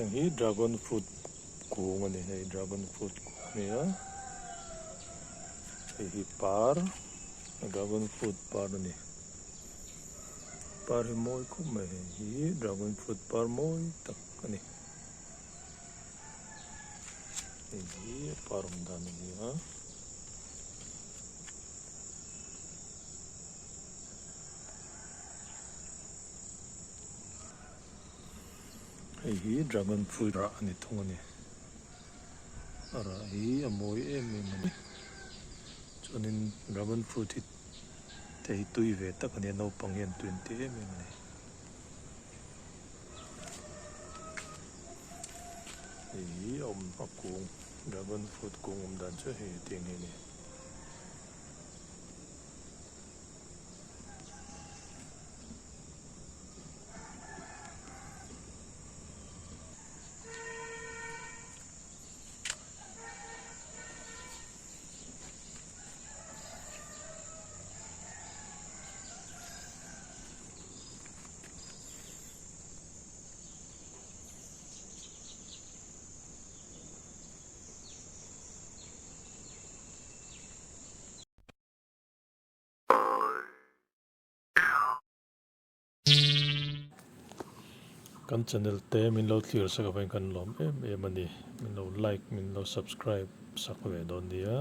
hi Dragonfruit Kung ani hei Dragonfruit Kung nia hi par Dragonfruit par ani par hi moi khum mai hi Dragonfruit par moi tak ani hi par dan ani ha hi Dragonfruit ra ani thong ani ara hi amoi em ani chonin Dragonfruit hi te tui ve tak ani no panghian 20 em ani hi om akung Dragonfruit kung om dan chu hi ting hi ni kan channel te min lo clear sa ka kan lom em em ani min lo like min lo subscribe sak ve don dia